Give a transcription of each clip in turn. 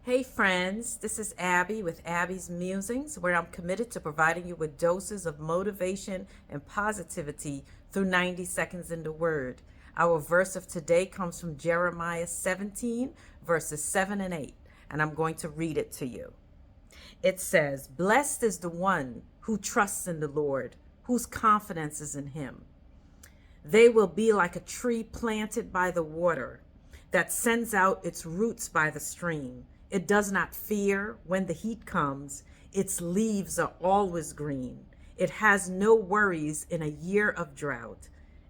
Hey friends, this is Abby with Abby's Musings, where I'm committed to providing you with doses of motivation and positivity through 90 seconds in the Word. Our verse of today comes from Jeremiah 17, verses 7 and 8, and I'm going to read it to you. It says, "Blessed is the one who trusts in the Lord, whose confidence is in him. They will be like a tree planted by the water that sends out its roots by the stream. It does not fear when the heat comes. Its leaves are always green. It has no worries in a year of drought,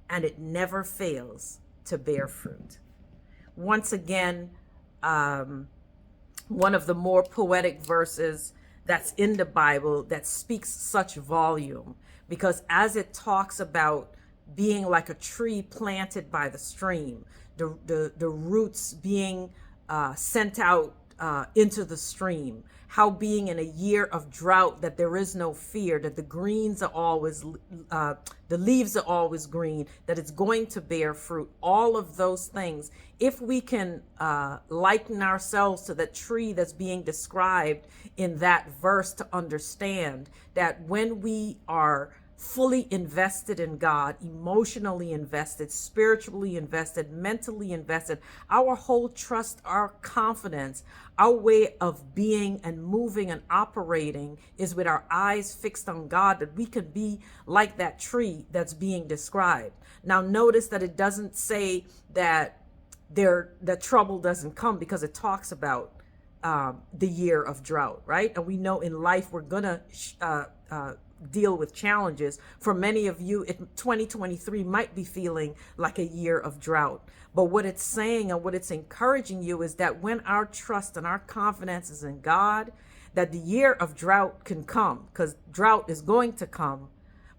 and it never fails to bear fruit." Once again, one of the more poetic verses that's in the Bible that speaks such volume, because as it talks about being like a tree planted by the stream, the roots being sent out into the stream, how being in a year of drought that there is no fear, that the greens are always, the leaves are always green, that it's going to bear fruit, all of those things. If we can liken ourselves to the tree that's being described in that verse, to understand that when we are fully invested in God, emotionally invested, spiritually invested, mentally invested, our whole trust, our confidence, our way of being and moving and operating is with our eyes fixed on God, that we could be like that tree that's being described. Now, notice that it doesn't say that the trouble doesn't come, because it talks about the year of drought, right? And we know in life we're gonna deal with challenges. For many of you, 2023 might be feeling like a year of drought. But what it's saying and what it's encouraging you is that when our trust and our confidence is in God, that the year of drought can come, because drought is going to come.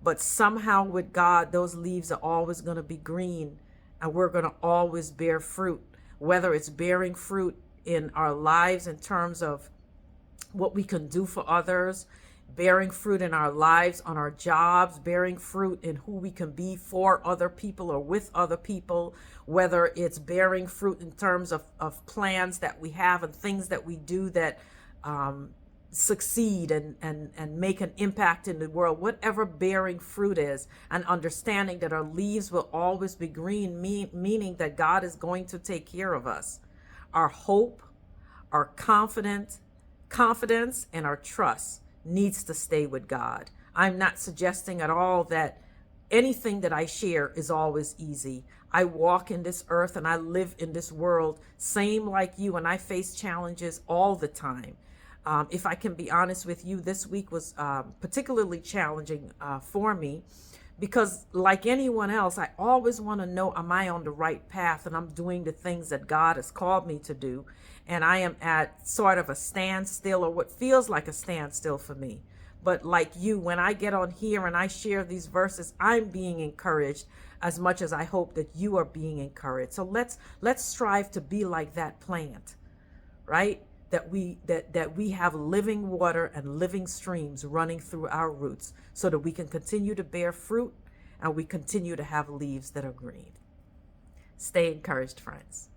But somehow with God, those leaves are always going to be green, and we're going to always bear fruit, whether it's bearing fruit in our lives in terms of what we can do for others, bearing fruit in our lives, on our jobs, bearing fruit in who we can be for other people or with other people, whether it's bearing fruit in terms of plans that we have and things that we do that succeed and make an impact in the world, whatever bearing fruit is, and understanding that our leaves will always be green, meaning that God is going to take care of us. Our hope, our confidence, and our trust needs to stay with God. I'm not suggesting at all that anything that I share is always easy. I walk in this earth and I live in this world, same like you, and I face challenges all the time. If I can be honest with you, this week was particularly challenging for me, because like anyone else, I always want to know, am I on the right path and I'm doing the things that God has called me to do? And I am at sort of a standstill, or what feels like a standstill for me. But like you, when I get on here and I share these verses, I'm being encouraged as much as I hope that you are being encouraged. So let's strive to be like that plant, right? That we have living water and living streams running through our roots, so that we can continue to bear fruit and we continue to have leaves that are green. Stay encouraged, friends.